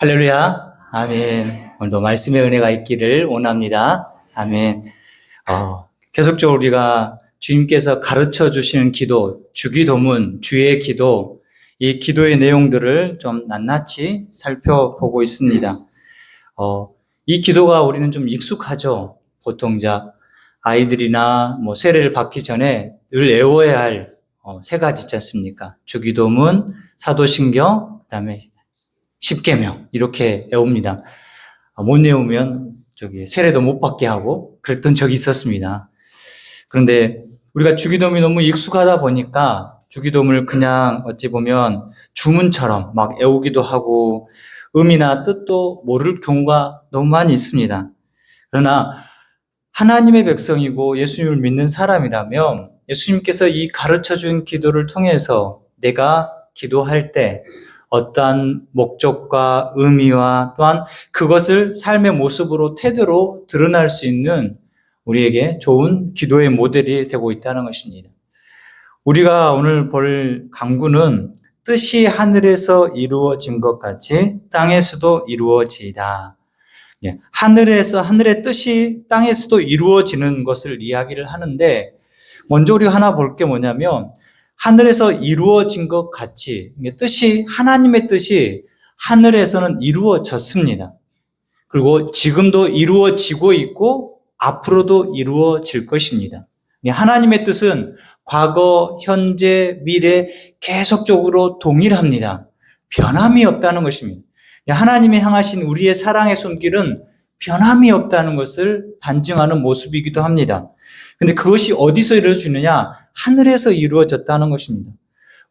할렐루야. 아멘. 오늘도 말씀의 은혜가 있기를 원합니다. 아멘. 계속적으로 우리가 주님께서 가르쳐 주시는 기도, 주기도문, 주의 기도, 이 기도의 내용들을 좀 낱낱이 살펴보고 있습니다. 이 기도가 우리는 좀 익숙하죠. 보통 아이들이나 세례를 받기 전에 늘 외워야 할 세 가지 있지 않습니까? 주기도문, 사도신경, 그다음에 십계명 이렇게 외웁니다. 못 외우면 세례도 못 받게 하고 그랬던 적이 있었습니다. 그런데 우리가 주기도문이 너무 익숙하다 보니까 주기도문을 그냥 어찌 보면 주문처럼 막 외우기도 하고 의미나 뜻도 모를 경우가 너무 많이 있습니다. 그러나 하나님의 백성이고 예수님을 믿는 사람이라면 예수님께서 이 가르쳐준 기도를 통해서 내가 기도할 때 어떠한 목적과 의미와 또한 그것을 삶의 모습으로 태도로 드러날 수 있는 우리에게 좋은 기도의 모델이 되고 있다는 것입니다. 우리가 오늘 볼 강구는 뜻이 하늘에서 이루어진 것 같이 땅에서도 이루어지이다. 하늘의 뜻이 땅에서도 이루어지는 것을 이야기를 하는데 먼저 우리가 하나 볼 게 뭐냐면 하늘에서 이루어진 것 같이 하나님의 뜻이 하늘에서는 이루어졌습니다. 그리고 지금도 이루어지고 있고 앞으로도 이루어질 것입니다. 하나님의 뜻은 과거, 현재, 미래 계속적으로 동일합니다. 변함이 없다는 것입니다. 하나님이 향하신 우리의 사랑의 손길은 변함이 없다는 것을 반증하는 모습이기도 합니다. 근데 그것이 어디서 이루어지느냐? 하늘에서 이루어졌다는 것입니다.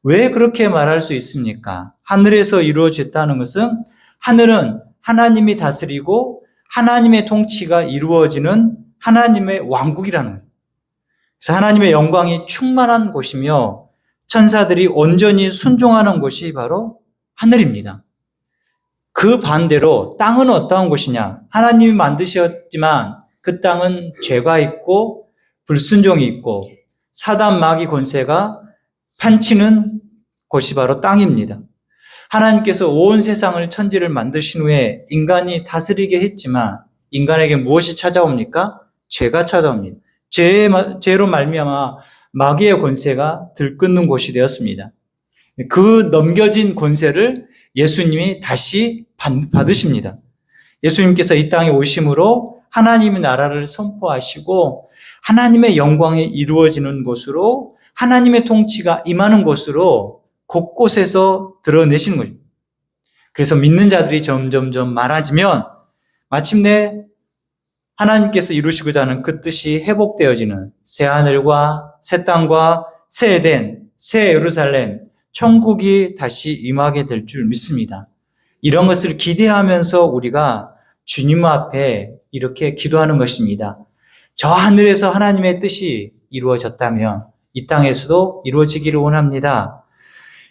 왜 그렇게 말할 수 있습니까? 하늘에서 이루어졌다는 것은 하늘은 하나님이 다스리고 하나님의 통치가 이루어지는 하나님의 왕국이라는 거예요. 그래서 하나님의 영광이 충만한 곳이며 천사들이 온전히 순종하는 곳이 바로 하늘입니다. 그 반대로 땅은 어떠한 곳이냐? 하나님이 만드셨지만 그 땅은 죄가 있고 불순종이 있고 사단 마귀 권세가 판치는 곳이 바로 땅입니다. 하나님께서 온 세상을 천지를 만드신 후에 인간이 다스리게 했지만 인간에게 무엇이 찾아옵니까? 죄가 찾아옵니다. 죄로 말미암아 마귀의 권세가 들끓는 곳이 되었습니다. 그 넘겨진 권세를 예수님이 다시 받으십니다. 예수님께서 이 땅에 오심으로 하나님의 나라를 선포하시고 하나님의 영광이 이루어지는 곳으로 하나님의 통치가 임하는 곳으로 곳곳에서 드러내시는 거죠. 그래서 믿는 자들이 점점점 많아지면 마침내 하나님께서 이루시고자 하는 그 뜻이 회복되어지는 새 하늘과 새 땅과 새 에덴, 새 예루살렘, 천국이 다시 임하게 될 줄 믿습니다. 이런 것을 기대하면서 우리가 주님 앞에 이렇게 기도하는 것입니다. 저 하늘에서 하나님의 뜻이 이루어졌다면 이 땅에서도 이루어지기를 원합니다.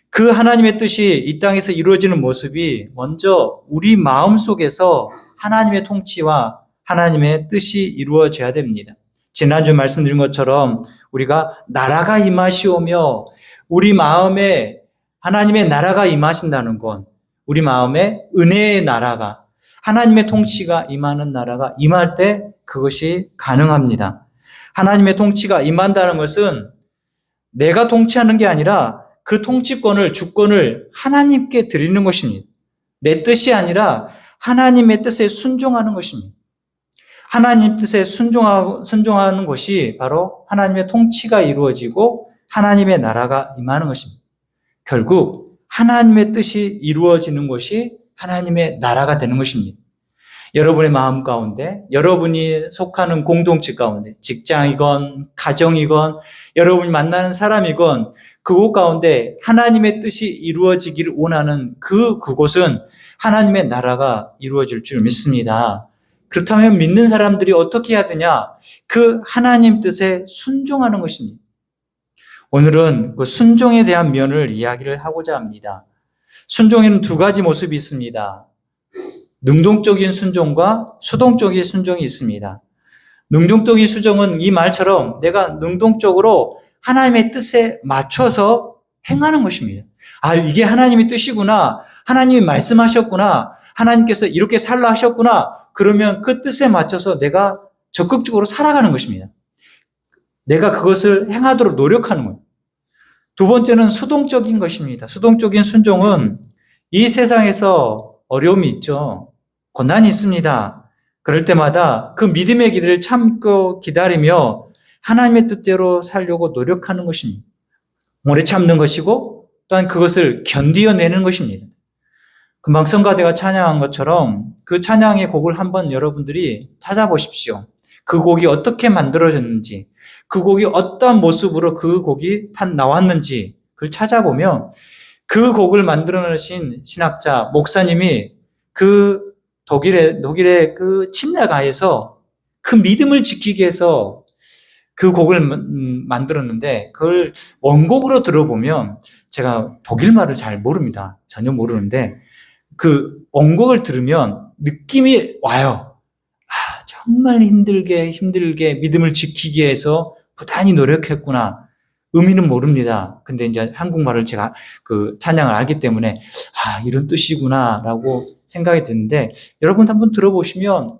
그 하나님의 뜻이 이 땅에서 이루어지는 모습이 먼저 우리 마음속에서 하나님의 통치와 하나님의 뜻이 이루어져야 됩니다. 지난주 말씀드린 것처럼 우리가 나라가 임하시오며 우리 마음에 하나님의 나라가 임하신다는 건 우리 마음에 은혜의 나라가 하나님의 통치가 임하는 나라가 임할 때 그것이 가능합니다. 하나님의 통치가 임한다는 것은 내가 통치하는 게 아니라 그 통치권을, 주권을 하나님께 드리는 것입니다. 내 뜻이 아니라 하나님의 뜻에 순종하는 것입니다. 하나님 뜻에 순종하는 것이 바로 하나님의 통치가 이루어지고 하나님의 나라가 임하는 것입니다. 결국 하나님의 뜻이 이루어지는 것이 하나님의 나라가 되는 것입니다. 여러분의 마음 가운데, 여러분이 속하는 공동체 가운데, 직장이건 가정이건 여러분이 만나는 사람이건 그곳 가운데 하나님의 뜻이 이루어지기를 원하는 그곳은 하나님의 나라가 이루어질 줄 믿습니다. 그렇다면 믿는 사람들이 어떻게 해야 되냐? 그 하나님 뜻에 순종하는 것입니다. 오늘은 그 순종에 대한 면을 이야기를 하고자 합니다. 순종에는 두 가지 모습이 있습니다. 능동적인 순종과 수동적인 순종이 있습니다. 능동적인 순종은 이 말처럼 내가 능동적으로 하나님의 뜻에 맞춰서 행하는 것입니다. 이게 하나님의 뜻이구나. 하나님이 말씀하셨구나. 하나님께서 이렇게 살라 하셨구나. 그러면 그 뜻에 맞춰서 내가 적극적으로 살아가는 것입니다. 내가 그것을 행하도록 노력하는 거예요. 두 번째는 수동적인 것입니다. 수동적인 순종은 이 세상에서 어려움이 있죠. 고난이 있습니다. 그럴 때마다 그 믿음의 길을 참고 기다리며 하나님의 뜻대로 살려고 노력하는 것입니다. 오래 참는 것이고 또한 그것을 견디어내는 것입니다. 금방 성가대가 찬양한 것처럼 그 찬양의 곡을 한번 여러분들이 찾아보십시오. 그 곡이 어떻게 만들어졌는지, 그 곡이 어떤 모습으로 그 곡이 나왔는지 그걸 찾아보면 그 곡을 만들어내신 신학자, 목사님이 그 독일의 그 침례가에서 그 믿음을 지키기 위해서 그 곡을 만들었는데 그걸 원곡으로 들어보면 제가 독일 말을 잘 모릅니다. 전혀 모르는데 그 원곡을 들으면 느낌이 와요. 아, 정말 힘들게 믿음을 지키기 위해서 부단히 노력했구나. 의미는 모릅니다. 근데 이제 한국말을 제가 그 찬양을 알기 때문에 아, 이런 뜻이구나라고 생각이 드는데 여러분 한번 들어보시면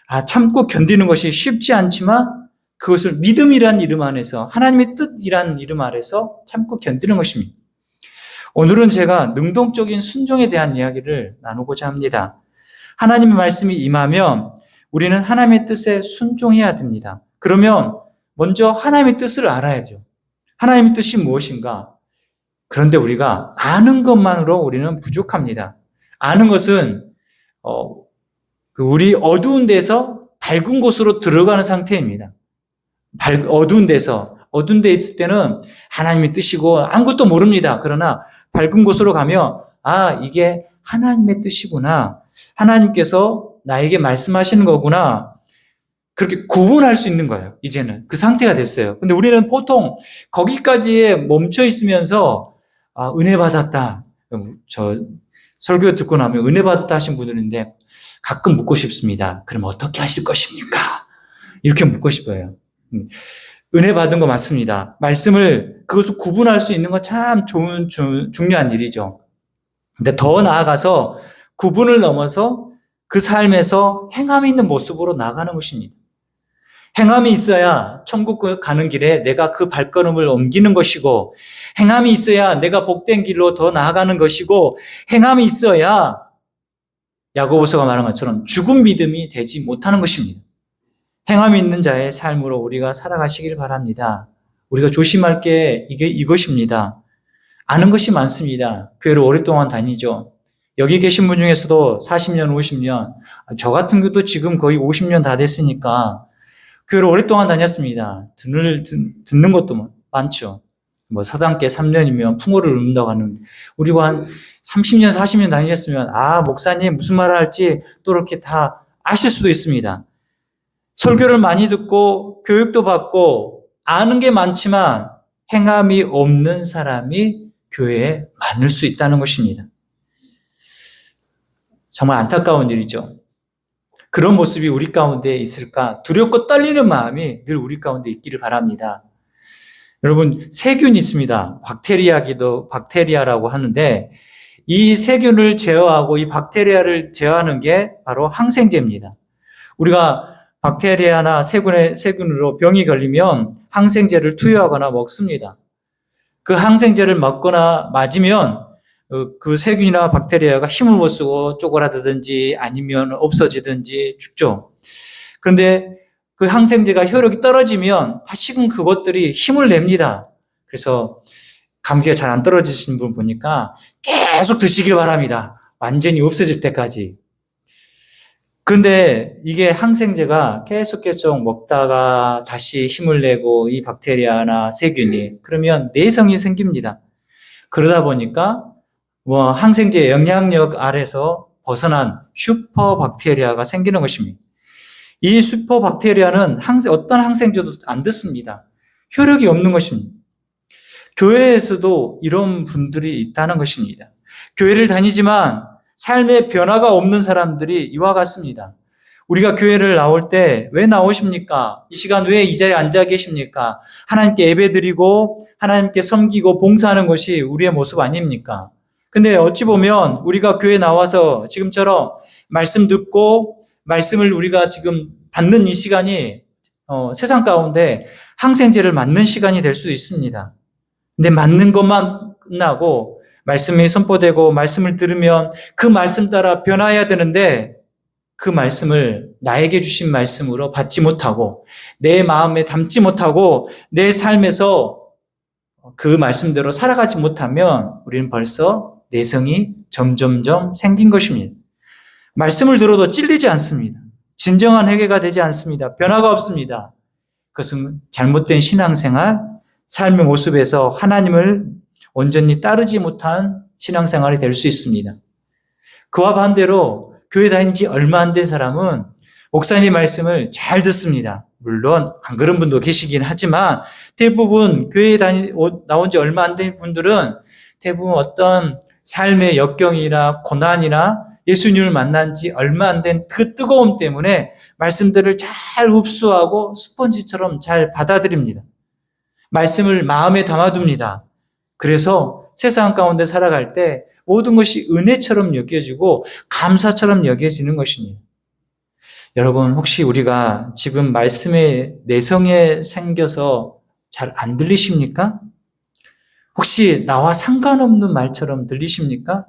아, 참고 견디는 것이 쉽지 않지만 그것을 믿음이란 이름 안에서 하나님의 뜻이란 이름 아래서 참고 견디는 것입니다. 오늘은 제가 능동적인 순종에 대한 이야기를 나누고자 합니다. 하나님의 말씀이 임하면 우리는 하나님의 뜻에 순종해야 됩니다. 그러면 먼저 하나님의 뜻을 알아야죠. 하나님의 뜻이 무엇인가? 그런데 우리가 아는 것만으로 우리는 부족합니다. 아는 것은 우리 어두운 데서 밝은 곳으로 들어가는 상태입니다. 어두운 데 있을 때는 하나님의 뜻이고 아무것도 모릅니다. 그러나 밝은 곳으로 가면 아, 이게 하나님의 뜻이구나. 하나님께서 나에게 말씀하시는 거구나. 그렇게 구분할 수 있는 거예요. 이제는 그 상태가 됐어요. 근데 우리는 보통 거기까지에 멈춰 있으면서 아, 은혜 받았다. 저 설교 듣고 나면 은혜 받았다 하신 분들인데 가끔 묻고 싶습니다. 그럼 어떻게 하실 것입니까? 이렇게 묻고 싶어요. 은혜 받은 거 맞습니다. 말씀을 그것을 구분할 수 있는 건 참 좋은 중요한 일이죠. 근데 더 나아가서 구분을 넘어서 그 삶에서 행함이 있는 모습으로 나가는 것입니다. 행함이 있어야 천국 가는 길에 내가 그 발걸음을 옮기는 것이고 행함이 있어야 내가 복된 길로 더 나아가는 것이고 행함이 있어야 야고보서가 말한 것처럼 죽은 믿음이 되지 못하는 것입니다. 행함이 있는 자의 삶으로 우리가 살아가시길 바랍니다. 우리가 조심할 게 이것입니다. 아는 것이 많습니다. 교회를 오랫동안 다니죠. 여기 계신 분 중에서도 40년, 50년, 저 같은 경우도 지금 거의 50년 다 됐으니까 교회를 오랫동안 다녔습니다. 듣는 것도 많죠. 뭐 서당계 3년이면 풍어를 읊는다고 하는 우리가 한 30년, 40년 다니셨으면 아, 목사님 무슨 말을 할지 또 이렇게 다 아실 수도 있습니다. 설교를 많이 듣고 교육도 받고 아는 게 많지만 행함이 없는 사람이 교회에 많을 수 있다는 것입니다. 정말 안타까운 일이죠. 그런 모습이 우리 가운데 있을까? 두렵고 떨리는 마음이 늘 우리 가운데 있기를 바랍니다. 여러분, 세균이 있습니다. 박테리아라고 하는데 이 세균을 제어하고 이 박테리아를 제어하는 게 바로 항생제입니다. 우리가 박테리아나 세균으로 병이 걸리면 항생제를 투여하거나 먹습니다. 그 항생제를 먹거나 맞으면 그 세균이나 박테리아가 힘을 못 쓰고 쪼그라들든지 아니면 없어지든지 죽죠. 그런데 그 항생제가 효력이 떨어지면 다시금 그것들이 힘을 냅니다. 그래서 감기가 잘 안 떨어지시는 분 보니까 계속 드시길 바랍니다. 완전히 없어질 때까지. 그런데 이게 항생제가 계속 먹다가 다시 힘을 내고 이 박테리아나 세균이 그러면 내성이 생깁니다. 그러다 보니까 항생제의 영향력 아래서 벗어난 슈퍼박테리아가 생기는 것입니다. 이 슈퍼박테리아는 어떤 항생제도 안 듣습니다. 효력이 없는 것입니다. 교회에서도 이런 분들이 있다는 것입니다. 교회를 다니지만 삶의 변화가 없는 사람들이 이와 같습니다. 우리가 교회를 나올 때 왜 나오십니까? 이 시간 왜 이 자리에 앉아 계십니까? 하나님께 예배드리고 하나님께 섬기고 봉사하는 것이 우리의 모습 아닙니까? 근데 어찌 보면 우리가 교회 나와서 지금처럼 말씀 듣고 말씀을 우리가 지금 받는 이 시간이 세상 가운데 항생제를 맞는 시간이 될 수도 있습니다. 근데 맞는 것만 끝나고 말씀이 선포되고 말씀을 들으면 그 말씀 따라 변화해야 되는데 그 말씀을 나에게 주신 말씀으로 받지 못하고 내 마음에 담지 못하고 내 삶에서 그 말씀대로 살아가지 못하면 우리는 벌써 내성이 점점점 생긴 것입니다. 말씀을 들어도 찔리지 않습니다. 진정한 회개가 되지 않습니다. 변화가 없습니다. 그것은 잘못된 신앙생활, 삶의 모습에서 하나님을 온전히 따르지 못한 신앙생활이 될 수 있습니다. 그와 반대로 교회 다닌 지 얼마 안 된 사람은 목사님 말씀을 잘 듣습니다. 물론 안 그런 분도 계시긴 하지만 대부분 교회에 나온 지 얼마 안 된 분들은 대부분 어떤 삶의 역경이나 고난이나 예수님을 만난 지 얼마 안 된 그 뜨거움 때문에 말씀들을 잘 흡수하고 스펀지처럼 잘 받아들입니다. 말씀을 마음에 담아둡니다. 그래서 세상 가운데 살아갈 때 모든 것이 은혜처럼 여겨지고 감사처럼 여겨지는 것입니다. 여러분, 혹시 우리가 지금 말씀의 내성에 생겨서 잘 안 들리십니까? 혹시 나와 상관없는 말처럼 들리십니까?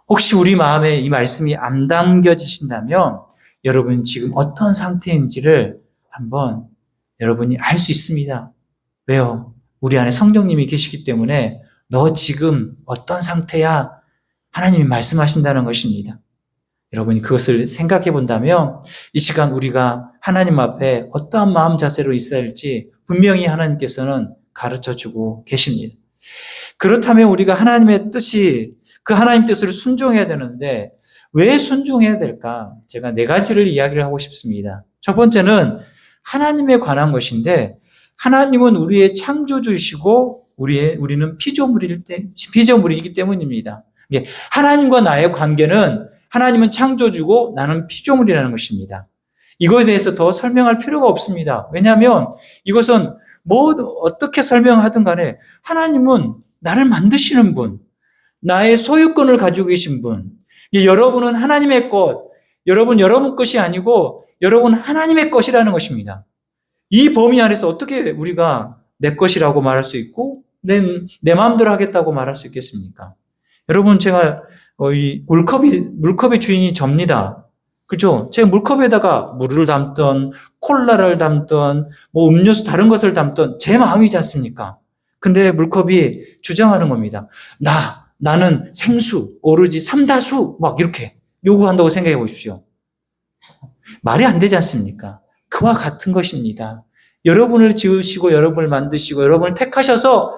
혹시 우리 마음에 이 말씀이 안 담겨지신다면 여러분 지금 어떤 상태인지를 한번 여러분이 알 수 있습니다. 왜요? 우리 안에 성령님이 계시기 때문에 너 지금 어떤 상태야? 하나님이 말씀하신다는 것입니다. 여러분이 그것을 생각해 본다면 이 시간 우리가 하나님 앞에 어떠한 마음 자세로 있어야 할지 분명히 하나님께서는 가르쳐주고 계십니다. 그렇다면 우리가 하나님의 뜻이 그 하나님 뜻을 순종해야 되는데 왜 순종해야 될까? 제가 4가지를 이야기를 하고 싶습니다. 첫 번째는 하나님에 관한 것인데 하나님은 우리의 창조주이시고 우리는 피조물이기 때문입니다. 하나님과 나의 관계는 하나님은 창조주고 나는 피조물이라는 것입니다. 이거에 대해서 더 설명할 필요가 없습니다. 왜냐하면 이것은 어떻게 설명하든 간에 하나님은 나를 만드시는 분, 나의 소유권을 가지고 계신 분, 여러분은 하나님의 것, 여러분 것이 아니고 여러분 하나님의 것이라는 것입니다. 이 범위 안에서 어떻게 우리가 내 것이라고 말할 수 있고 내 마음대로 하겠다고 말할 수 있겠습니까? 여러분 제가 이 물컵의 주인이 접니다. 그죠? 제가 물컵에다가 물을 담던 콜라를 담던 음료수 다른 것을 담던 제 마음이지 않습니까? 근데 물컵이 주장하는 겁니다. 나는 생수, 오로지 삼다수 막 이렇게 요구한다고 생각해 보십시오. 말이 안 되지 않습니까? 그와 같은 것입니다. 여러분을 지으시고 여러분을 만드시고 여러분을 택하셔서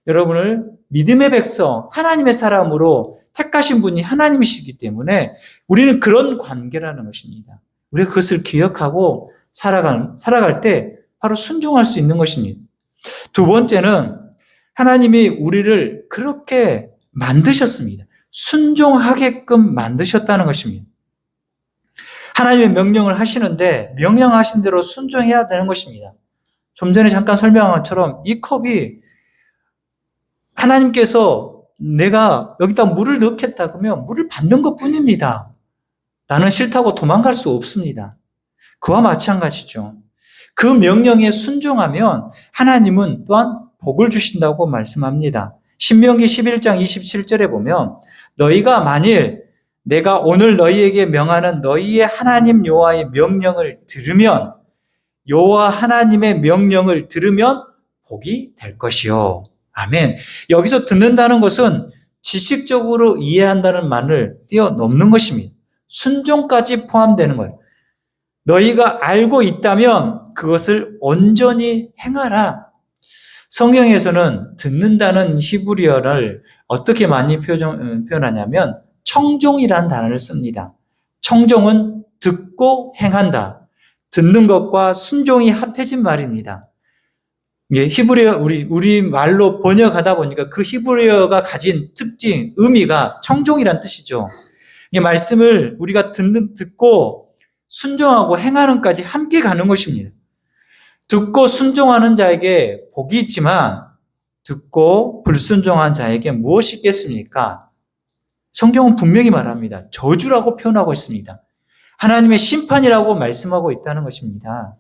여러분을 믿음의 백성, 하나님의 사람으로 택하신 분이 하나님이시기 때문에 우리는 그런 관계라는 것입니다. 우리가 그것을 기억하고 살아갈 때 바로 순종할 수 있는 것입니다. 두 번째는 하나님이 우리를 그렇게 만드셨습니다. 순종하게끔 만드셨다는 것입니다. 하나님의 명령을 하시는데 명령하신 대로 순종해야 되는 것입니다. 좀 전에 잠깐 설명한 것처럼 이 컵이 하나님께서 내가 여기다 물을 넣겠다 그러면 물을 받는 것뿐입니다. 나는 싫다고 도망갈 수 없습니다. 그와 마찬가지죠. 그 명령에 순종하면 하나님은 또한 복을 주신다고 말씀합니다. 신명기 11장 27절에 보면 너희가 만일 내가 오늘 너희에게 명하는 너희의 하나님 여호와의 명령을 들으면 여호와 하나님의 명령을 들으면 복이 될 것이요. 아멘. 여기서 듣는다는 것은 지식적으로 이해한다는 말을 뛰어넘는 것입니다. 순종까지 포함되는 거예요. 너희가 알고 있다면 그것을 온전히 행하라. 성경에서는 듣는다는 히브리어를 어떻게 많이 표현하냐면 청종이라는 단어를 씁니다. 청종은 듣고 행한다. 듣는 것과 순종이 합해진 말입니다. 이게 히브리어 우리 말로 번역하다 보니까 그 히브리어가 가진 특징, 의미가 청종이란 뜻이죠. 이 말씀을 우리가 듣고 순종하고 행하는까지 함께 가는 것입니다. 듣고 순종하는 자에게 복이 있지만 듣고 불순종한 자에게 무엇이 있겠습니까? 성경은 분명히 말합니다. 저주라고 표현하고 있습니다. 하나님의 심판이라고 말씀하고 있다는 것입니다.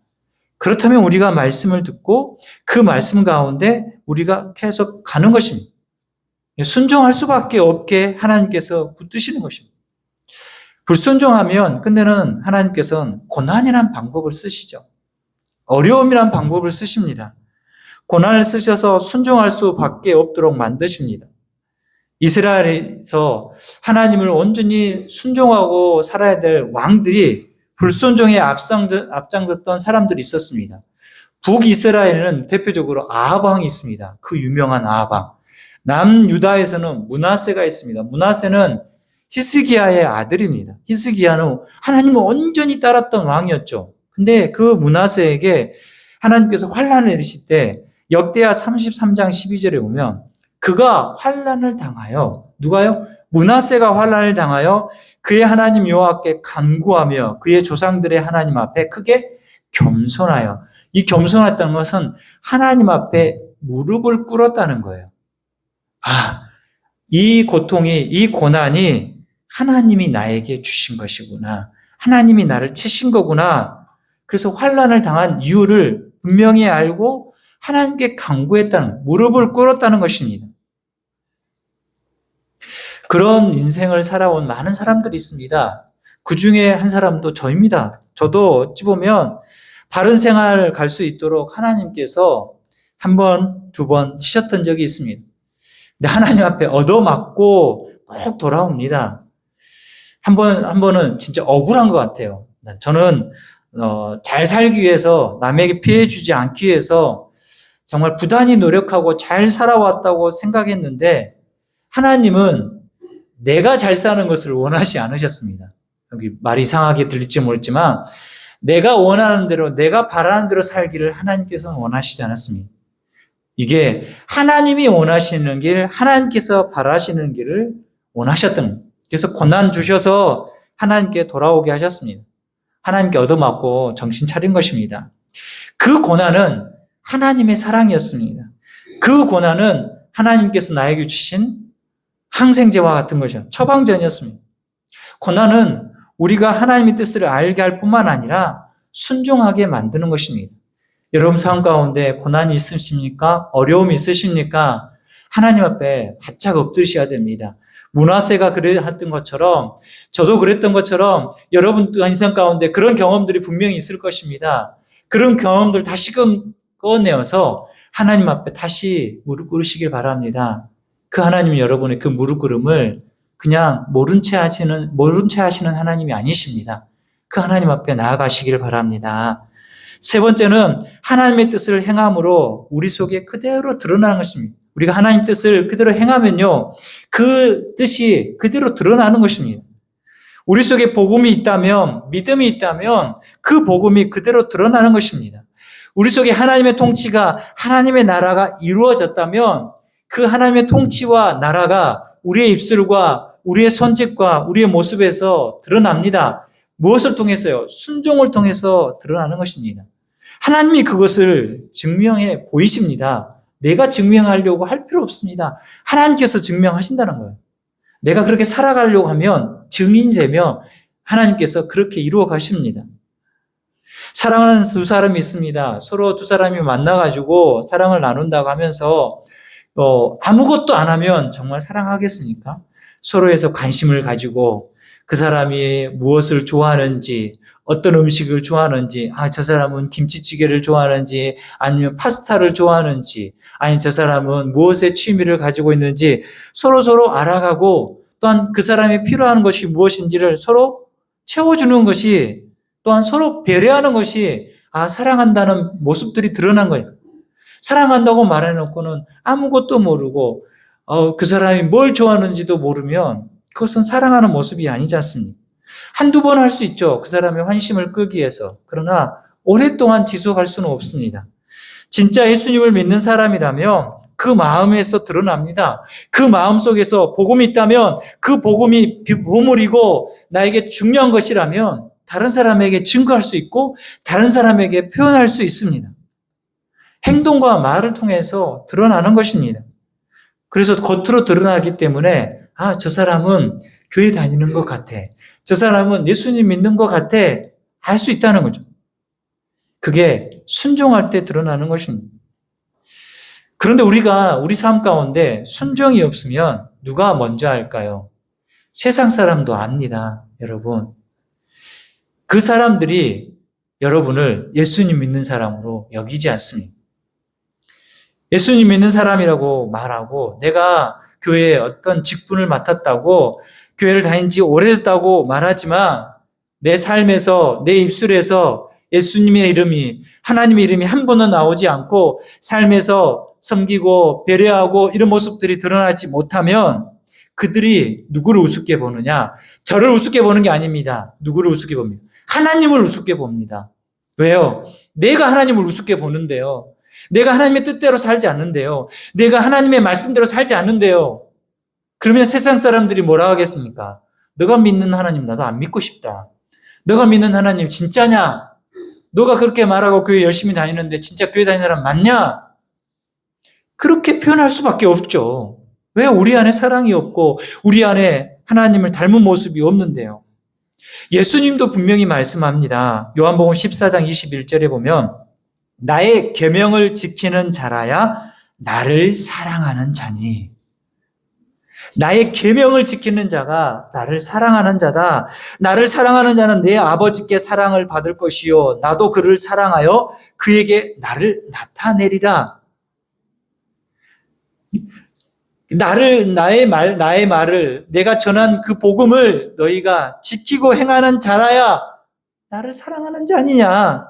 그렇다면 우리가 말씀을 듣고 그 말씀 가운데 우리가 계속 가는 것입니다. 순종할 수밖에 없게 하나님께서 붙드시는 것입니다. 불순종하면 끝내는 하나님께서는 고난이라는 방법을 쓰시죠. 어려움이라는 방법을 쓰십니다. 고난을 쓰셔서 순종할 수밖에 없도록 만드십니다. 이스라엘에서 하나님을 온전히 순종하고 살아야 될 왕들이 불순종에 앞장섰던 사람들이 있었습니다. 북이스라엘에는 대표적으로 아합 왕이 있습니다. 그 유명한 아합 왕. 남유다에서는 므낫세가 있습니다. 므낫세는 히스기야의 아들입니다. 히스기야는 하나님을 온전히 따랐던 왕이었죠. 근데 그 므낫세에게 하나님께서 환난을 내리실 때 역대하 33장 12절에 보면 그가 환난을 당하여, 누가요? 므낫세가 환난을 당하여 그의 하나님 여호와께 간구하며 그의 조상들의 하나님 앞에 크게 겸손하여, 이 겸손했다는 것은 하나님 앞에 무릎을 꿇었다는 거예요. 이 고통이, 이 고난이 하나님이 나에게 주신 것이구나. 하나님이 나를 치신 거구나. 그래서 환난을 당한 이유를 분명히 알고 하나님께 간구했다는, 무릎을 꿇었다는 것입니다. 그런 인생을 살아온 많은 사람들이 있습니다. 그 중에 한 사람도 저입니다. 저도 어찌 보면 바른 생활을 갈 수 있도록 하나님께서 한 번, 두 번 치셨던 적이 있습니다. 근데 하나님 앞에 얻어맞고 꼭 돌아옵니다. 한 번은 진짜 억울한 것 같아요. 저는 잘 살기 위해서, 남에게 피해 주지 않기 위해서 정말 부단히 노력하고 잘 살아왔다고 생각했는데 하나님은 내가 잘 사는 것을 원하지 않으셨습니다. 여기 말이 이상하게 들릴지 모르지만 내가 원하는 대로, 내가 바라는 대로 살기를 하나님께서는 원하시지 않았습니다. 이게 하나님이 원하시는 길, 하나님께서 바라시는 길을 원하셨던 거예요. 그래서 고난 주셔서 하나님께 돌아오게 하셨습니다. 하나님께 얻어맞고 정신 차린 것입니다. 그 고난은 하나님의 사랑이었습니다. 그 고난은 하나님께서 나에게 주신 항생제와 같은 것이었습니다. 처방전이었습니다. 고난은 우리가 하나님의 뜻을 알게 할 뿐만 아니라 순종하게 만드는 것입니다. 여러분 삶 가운데 고난이 있으십니까? 어려움이 있으십니까? 하나님 앞에 바짝 엎드리셔야 됩니다. 므낫세가 그랬던 것처럼, 저도 그랬던 것처럼 여러분 인생 가운데 그런 경험들이 분명히 있을 것입니다. 그런 경험들 다시금 꺼내어서 하나님 앞에 다시 무릎 꿇으시길 바랍니다. 그 하나님은 여러분의 그 무릎 꿇음을 그냥 모른 채 하시는 하나님이 아니십니다. 그 하나님 앞에 나아가시길 바랍니다. 세 번째는 하나님의 뜻을 행함으로 우리 속에 그대로 드러나는 것입니다. 우리가 하나님 뜻을 그대로 행하면요, 그 뜻이 그대로 드러나는 것입니다. 우리 속에 복음이 있다면, 믿음이 있다면 그 복음이 그대로 드러나는 것입니다. 우리 속에 하나님의 통치가, 하나님의 나라가 이루어졌다면 그 하나님의 통치와 나라가 우리의 입술과 우리의 손짓과 우리의 모습에서 드러납니다. 무엇을 통해서요? 순종을 통해서 드러나는 것입니다. 하나님이 그것을 증명해 보이십니다. 내가 증명하려고 할 필요 없습니다. 하나님께서 증명하신다는 거예요. 내가 그렇게 살아가려고 하면, 증인이 되면 하나님께서 그렇게 이루어 가십니다. 사랑하는 두 사람이 있습니다. 서로 두 사람이 만나가지고 사랑을 나눈다고 하면서 아무것도 안 하면 정말 사랑하겠습니까? 서로에서 관심을 가지고 그 사람이 무엇을 좋아하는지, 어떤 음식을 좋아하는지, 저 사람은 김치찌개를 좋아하는지, 아니면 파스타를 좋아하는지, 아니 저 사람은 무엇에 취미를 가지고 있는지 서로 알아가고, 또한 그 사람이 필요한 것이 무엇인지를 서로 채워주는 것이, 또한 서로 배려하는 것이 사랑한다는 모습들이 드러난 거예요. 사랑한다고 말해놓고는 아무것도 모르고 그 사람이 뭘 좋아하는지도 모르면 그것은 사랑하는 모습이 아니지 않습니까? 한두 번 할 수 있죠. 그 사람의 환심을 끌기 위해서. 그러나 오랫동안 지속할 수는 없습니다. 진짜 예수님을 믿는 사람이라면 그 마음에서 드러납니다. 그 마음 속에서 복음이 있다면 그 복음이 보물이고 나에게 중요한 것이라면 다른 사람에게 증거할 수 있고 다른 사람에게 표현할 수 있습니다. 행동과 말을 통해서 드러나는 것입니다. 그래서 겉으로 드러나기 때문에 저 사람은 교회 다니는 것 같아. 저 사람은 예수님 믿는 것 같아. 알 수 있다는 거죠. 그게 순종할 때 드러나는 것입니다. 그런데 우리가 우리 삶 가운데 순종이 없으면 누가 먼저 할까요? 세상 사람도 압니다, 여러분. 그 사람들이 여러분을 예수님 믿는 사람으로 여기지 않습니다. 예수님 믿는 사람이라고 말하고 내가 교회에 어떤 직분을 맡았다고 교회를 다닌 지 오래됐다고 말하지만 내 삶에서 내 입술에서 예수님의 이름이 하나님의 이름이 한 번도 나오지 않고 삶에서 섬기고 배려하고 이런 모습들이 드러나지 못하면 그들이 누구를 우습게 보느냐? 저를 우습게 보는 게 아닙니다. 누구를 우습게 봅니까? 하나님을 우습게 봅니다. 왜요? 내가 하나님을 우습게 보는데요. 내가 하나님의 뜻대로 살지 않는데요. 내가 하나님의 말씀대로 살지 않는데요. 그러면 세상 사람들이 뭐라 하겠습니까? 너가 믿는 하나님 나도 안 믿고 싶다. 너가 믿는 하나님 진짜냐? 너가 그렇게 말하고 교회 열심히 다니는데 진짜 교회 다니는 사람 맞냐? 그렇게 표현할 수밖에 없죠. 왜? 우리 안에 사랑이 없고 우리 안에 하나님을 닮은 모습이 없는데요. 예수님도 분명히 말씀합니다. 요한복음 14장 21절에 보면 나의 계명을 지키는 자라야 나를 사랑하는 자니. 나의 계명을 지키는 자가 나를 사랑하는 자다. 나를 사랑하는 자는 내 아버지께 사랑을 받을 것이요 나도 그를 사랑하여 그에게 나를 나타내리라. 나의 말을 내가 전한 그 복음을 너희가 지키고 행하는 자라야 나를 사랑하는 자 아니냐.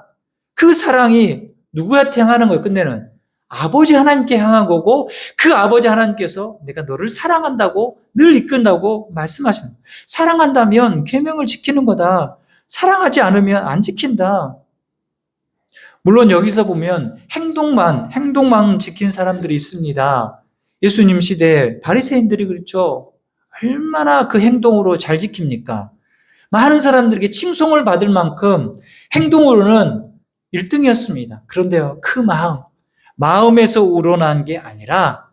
그 사랑이 누구한테 향하는 거예요? 끝내는 아버지 하나님께 향한 거고 그 아버지 하나님께서 내가 너를 사랑한다고 늘 이끈다고 말씀하시는 거예요. 사랑한다면 계명을 지키는 거다. 사랑하지 않으면 안 지킨다. 물론 여기서 보면 행동만 지킨 사람들이 있습니다. 예수님 시대에 바리새인들이 그렇죠. 얼마나 그 행동으로 잘 지킵니까? 많은 사람들에게 칭송을 받을 만큼 행동으로는 1등이었습니다. 그런데요, 그 마음에서 우러난 게 아니라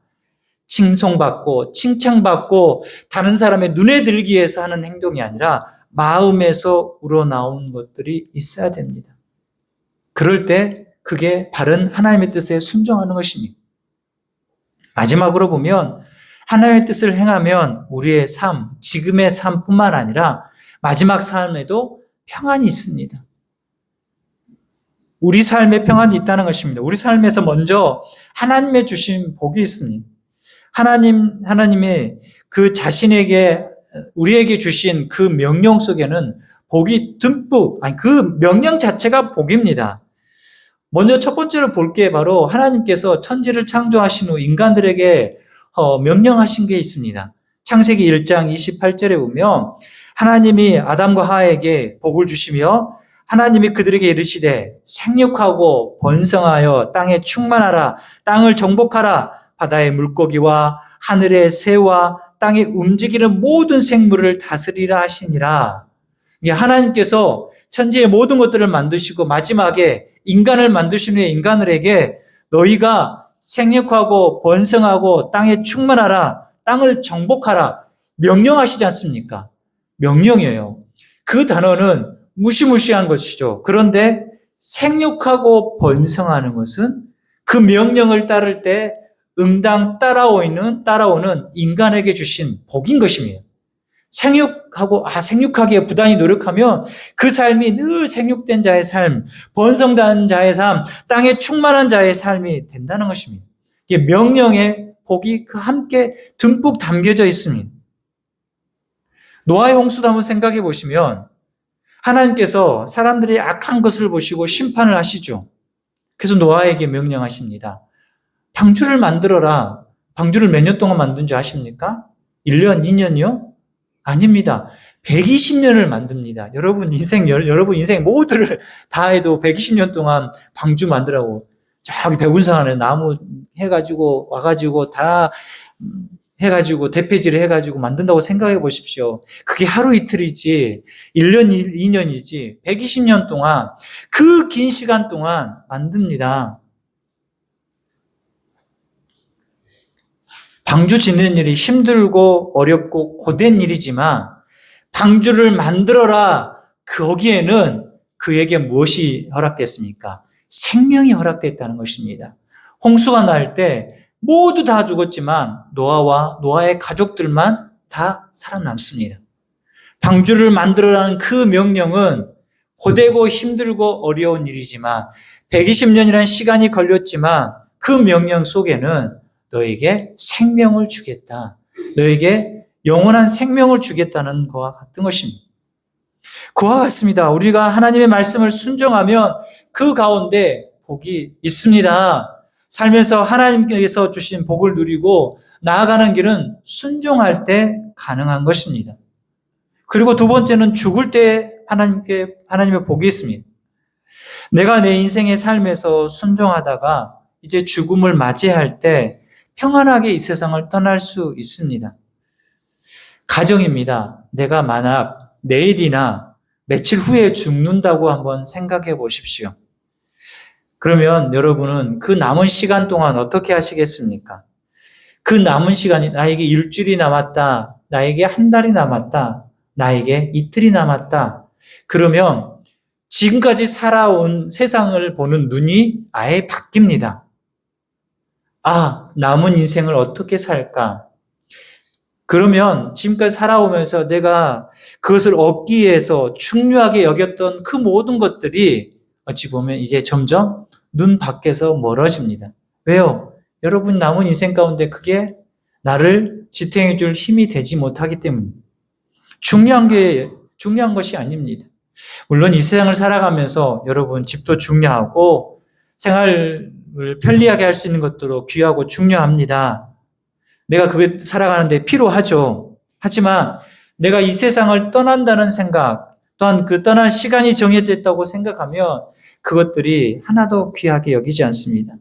칭송받고 칭찬받고 다른 사람의 눈에 들기 위해서 하는 행동이 아니라 마음에서 우러나온 것들이 있어야 됩니다. 그럴 때 그게 바른 하나님의 뜻에 순종하는 것입니다. 마지막으로 보면 하나님의 뜻을 행하면 우리의 삶, 지금의 삶뿐만 아니라 마지막 삶에도 평안이 있습니다. 우리 삶에 평안이 있다는 것입니다. 우리 삶에서 먼저 하나님의 주신 복이 있습니다. 하나님의 그 자신에게 우리에게 주신 그 명령 속에는 복이 듬뿍, 그 명령 자체가 복입니다. 먼저 첫 번째로 볼 게 바로 하나님께서 천지를 창조하신 후 인간들에게 명령하신 게 있습니다. 창세기 1장 28절에 보면 하나님이 아담과 하와에게 복을 주시며 하나님이 그들에게 이르시되 생육하고 번성하여 땅에 충만하라 땅을 정복하라 바다의 물고기와 하늘의 새와 땅에 움직이는 모든 생물을 다스리라 하시니라. 하나님께서 천지의 모든 것들을 만드시고 마지막에 인간을 만드신 후에 인간들에게 너희가 생육하고 번성하고 땅에 충만하라 땅을 정복하라 명령하시지 않습니까? 명령이에요. 그 단어는 무시무시한 것이죠. 그런데 생육하고 번성하는 것은 그 명령을 따를 때 응당 따라오는 인간에게 주신 복인 것입니다. 생육하기에 부단히 노력하면 그 삶이 늘 생육된 자의 삶, 번성된 자의 삶, 땅에 충만한 자의 삶이 된다는 것입니다. 이게 명령의 복이 함께 듬뿍 담겨져 있습니다. 노아의 홍수도 한번 생각해 보시면 하나님께서 사람들이 악한 것을 보시고 심판을 하시죠. 그래서 노아에게 명령하십니다. 방주를 만들어라. 방주를 몇 년 동안 만든 줄 아십니까? 1년, 2년이요? 아닙니다. 120년을 만듭니다. 여러분 인생 모두를 다 해도 120년 동안 방주 만들라고 저기 백운산 안에 나무 해가지고 와가지고 다 해가지고 대패질을 해가지고 만든다고 생각해 보십시오. 그게 하루 이틀이지 1년, 2년이지 120년 동안 그 긴 시간 동안 만듭니다. 방주 짓는 일이 힘들고 어렵고 고된 일이지만 방주를 만들어라. 거기에는 그에게 무엇이 허락됐습니까? 생명이 허락됐다는 것입니다. 홍수가 날 때 모두 다 죽었지만 노아와 노아의 가족들만 다 살아남습니다. 방주를 만들어라는 그 명령은 고되고 힘들고 어려운 일이지만 120년이라는 시간이 걸렸지만 그 명령 속에는 너에게 생명을 주겠다. 너에게 영원한 생명을 주겠다는 것과 같은 것입니다. 그와 같습니다. 우리가 하나님의 말씀을 순종하면 그 가운데 복이 있습니다. 살면서 하나님께서 주신 복을 누리고 나아가는 길은 순종할 때 가능한 것입니다. 그리고 두 번째는 죽을 때 하나님의 복이 있습니다. 내가 내 인생의 삶에서 순종하다가 이제 죽음을 맞이할 때 평안하게 이 세상을 떠날 수 있습니다. 가정입니다. 내가 만약 내일이나 며칠 후에 죽는다고 한번 생각해 보십시오. 그러면 여러분은 그 남은 시간 동안 어떻게 하시겠습니까? 그 남은 시간이 나에게 일주일이 남았다, 나에게 한 달이 남았다, 나에게 이틀이 남았다. 그러면 지금까지 살아온 세상을 보는 눈이 아예 바뀝니다. 아, 남은 인생을 어떻게 살까? 그러면 지금까지 살아오면서 내가 그것을 얻기 위해서 중요하게 여겼던 그 모든 것들이 어찌 보면 이제 점점 눈 밖에서 멀어집니다. 왜요? 여러분 남은 인생 가운데 그게 나를 지탱해 줄 힘이 되지 못하기 때문입니다. 중요한 것이 아닙니다. 물론 이 세상을 살아가면서 여러분 집도 중요하고 생활을 편리하게 할 수 있는 것도 귀하고 중요합니다. 내가 그게 살아가는데 필요하죠. 하지만 내가 이 세상을 떠난다는 생각, 또한 그 떠날 시간이 정해졌다고 생각하면 그것들이 하나도 귀하게 여기지 않습니다.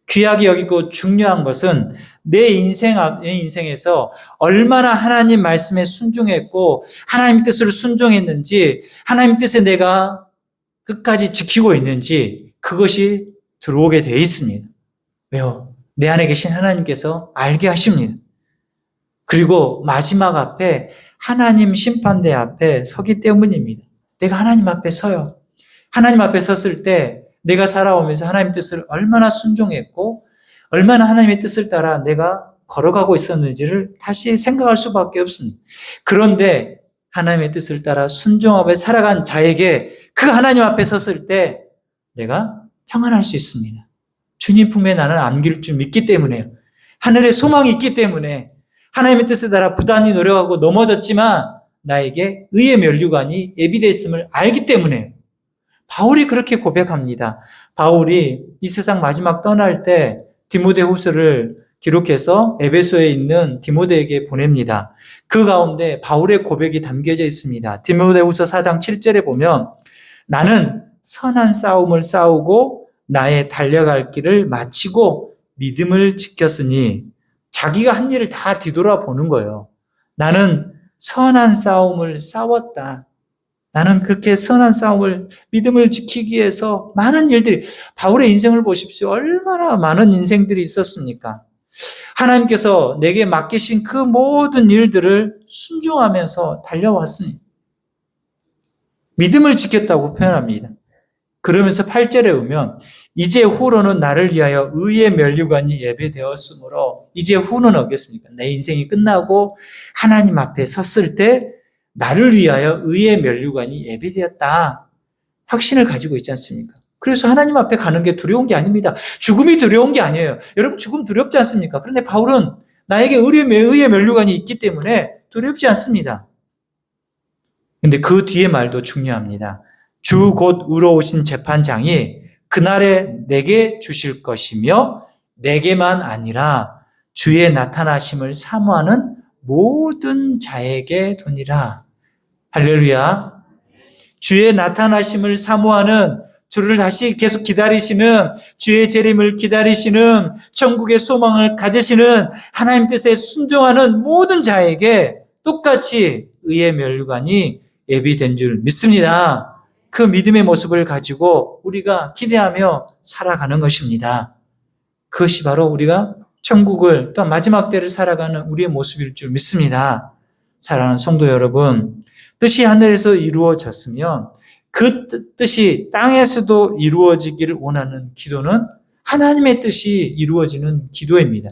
귀하게 여기고 중요한 것은 내 인생에서 얼마나 하나님 말씀에 순종했고 하나님 뜻을 순종했는지 하나님 뜻에 내가 끝까지 지키고 있는지 그것이 들어오게 되어 있습니다. 왜요? 내 안에 계신 하나님께서 알게 하십니다. 그리고 마지막 앞에 하나님 심판대 앞에 서기 때문입니다. 내가 하나님 앞에 서요. 하나님 앞에 섰을 때 내가 살아오면서 하나님 뜻을 얼마나 순종했고 얼마나 하나님의 뜻을 따라 내가 걸어가고 있었는지를 다시 생각할 수밖에 없습니다. 그런데 하나님의 뜻을 따라 순종하며 살아간 자에게 그 하나님 앞에 섰을 때 내가 평안할 수 있습니다. 주님 품에 나는 안길 줄 믿기 때문에요. 하늘에 소망이 있기 때문에 하나님의 뜻에 따라 부단히 노력하고 넘어졌지만 나에게 의의 면류관이 예비되어 있음을 알기 때문에요. 바울이 그렇게 고백합니다. 바울이 이 세상 마지막 떠날 때 디모데후서를 기록해서 에베소에 있는 디모데에게 보냅니다. 그 가운데 바울의 고백이 담겨져 있습니다. 디모데후서 4장 7절에 보면 나는 선한 싸움을 싸우고 나의 달려갈 길을 마치고 믿음을 지켰으니 자기가 한 일을 다 뒤돌아보는 거예요. 나는 선한 싸움을 싸웠다. 나는 그렇게 선한 싸움을 믿음을 지키기 위해서 많은 일들이 바울의 인생을 보십시오. 얼마나 많은 인생들이 있었습니까? 하나님께서 내게 맡기신 그 모든 일들을 순종하면서 달려왔으니 믿음을 지켰다고 표현합니다. 그러면서 8절에 보면 이제 후로는 나를 위하여 의의 면류관이 예배되었으므로 이제 후는 어겠습니까? 내 인생이 끝나고 하나님 앞에 섰을 때 나를 위하여 의의 면류관이 예배되었다. 확신을 가지고 있지 않습니까? 그래서 하나님 앞에 가는 게 두려운 게 아닙니다. 죽음이 두려운 게 아니에요. 여러분 죽음 두렵지 않습니까? 그런데 바울은 나에게 의의 면류관이 있기 때문에 두렵지 않습니다. 그런데 그 뒤에 말도 중요합니다. 주 곧 우러 오신 재판장이 그날에 내게 주실 것이며 내게만 아니라 주의 나타나심을 사모하는 모든 자에게 도니라. 할렐루야. 주의 나타나심을 사모하는 주를 다시 계속 기다리시는 주의 재림을 기다리시는 천국의 소망을 가지시는 하나님 뜻에 순종하는 모든 자에게 똑같이 의의 면류관이 예비된 줄 믿습니다. 그 믿음의 모습을 가지고 우리가 기대하며 살아가는 것입니다. 그것이 바로 우리가 천국을 또 마지막 때를 살아가는 우리의 모습일 줄 믿습니다. 사랑하는 성도 여러분, 뜻이 하늘에서 이루어졌으면 그 뜻이 땅에서도 이루어지기를 원하는 기도는 하나님의 뜻이 이루어지는 기도입니다.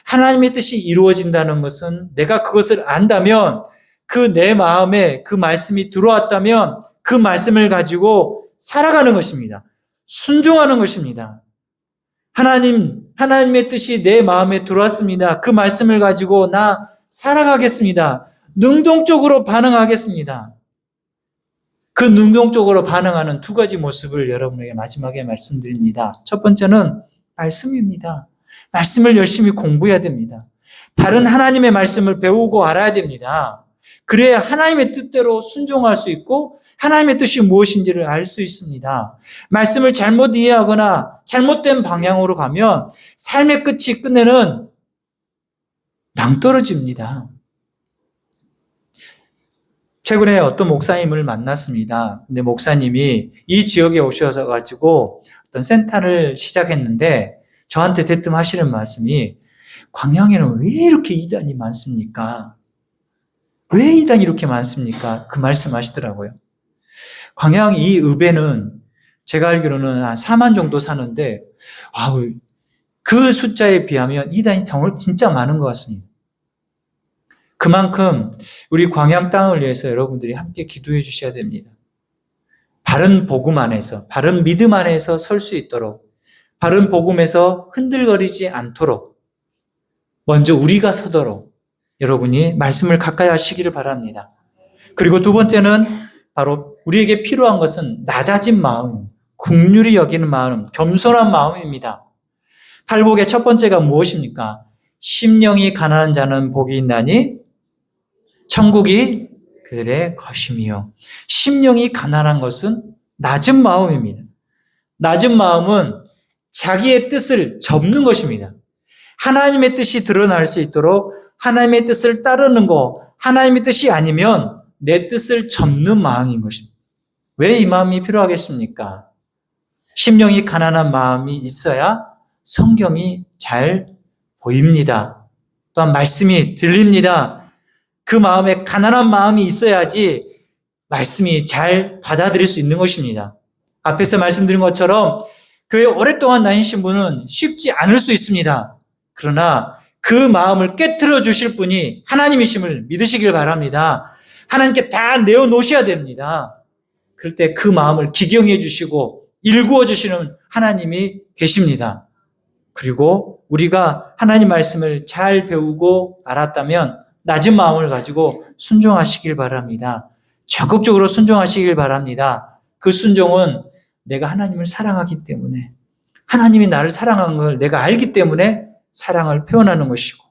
하나님의 뜻이 이루어진다는 것은 내가 그것을 안다면 그 내 마음에 그 말씀이 들어왔다면 그 말씀을 가지고 살아가는 것입니다. 순종하는 것입니다. 하나님의 뜻이 내 마음에 들어왔습니다. 그 말씀을 가지고 나 살아가겠습니다. 능동적으로 반응하겠습니다. 그 능동적으로 반응하는 두 가지 모습을 여러분에게 마지막에 말씀드립니다. 첫 번째는 말씀입니다. 말씀을 열심히 공부해야 됩니다. 바른 하나님의 말씀을 배우고 알아야 됩니다. 그래야 하나님의 뜻대로 순종할 수 있고 하나님의 뜻이 무엇인지를 알 수 있습니다. 말씀을 잘못 이해하거나 잘못된 방향으로 가면 삶의 끝이 끝내는 낭떠러집니다. 최근에 어떤 목사님을 만났습니다. 근데 목사님이 이 지역에 오셔서 가지고 어떤 센터를 시작했는데 저한테 대뜸 하시는 말씀이 광양에는 왜 이렇게 이단이 많습니까? 왜 이단이 이렇게 많습니까? 그 말씀 하시더라고요. 광양 이 읍에는 제가 알기로는 한 4만 정도 사는데 그 숫자에 비하면 이단이 정말 진짜 많은 것 같습니다. 그만큼 우리 광양 땅을 위해서 여러분들이 함께 기도해 주셔야 됩니다. 바른 복음 안에서, 바른 믿음 안에서 설 수 있도록, 바른 복음에서 흔들거리지 않도록 먼저 우리가 서도록 여러분이 말씀을 가까이 하시기를 바랍니다. 그리고 두 번째는 바로 우리에게 필요한 것은 낮아진 마음, 긍휼히 여기는 마음, 겸손한 마음입니다. 팔복의 첫 번째가 무엇입니까? 심령이 가난한 자는 복이 있나니 천국이 그들의 것임이요. 심령이 가난한 것은 낮은 마음입니다. 낮은 마음은 자기의 뜻을 접는 것입니다. 하나님의 뜻이 드러날 수 있도록 하나님의 뜻을 따르는 것, 하나님의 뜻이 아니면 내 뜻을 접는 마음인 것입니다. 왜 이 마음이 필요하겠습니까? 심령이 가난한 마음이 있어야 성경이 잘 보입니다. 또한 말씀이 들립니다. 그 마음에 가난한 마음이 있어야지 말씀이 잘 받아들일 수 있는 것입니다. 앞에서 말씀드린 것처럼 교회 오랫동안 다니신 분은 쉽지 않을 수 있습니다. 그러나 그 마음을 깨트려 주실 분이 하나님이심을 믿으시길 바랍니다. 하나님께 다 내어놓으셔야 됩니다. 그럴 때 그 마음을 기경해 주시고 일구어 주시는 하나님이 계십니다. 그리고 우리가 하나님 말씀을 잘 배우고 알았다면 낮은 마음을 가지고 순종하시길 바랍니다. 적극적으로 순종하시길 바랍니다. 그 순종은 내가 하나님을 사랑하기 때문에, 하나님이 나를 사랑하는 걸 내가 알기 때문에 사랑을 표현하는 것이고,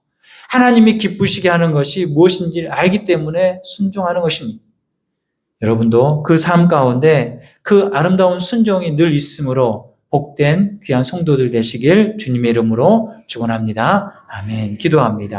하나님이 기쁘시게 하는 것이 무엇인지 알기 때문에 순종하는 것입니다. 여러분도 그 삶 가운데 그 아름다운 순종이 늘 있으므로 복된 귀한 성도들 되시길 주님의 이름으로 축원합니다. 아멘. 기도합니다.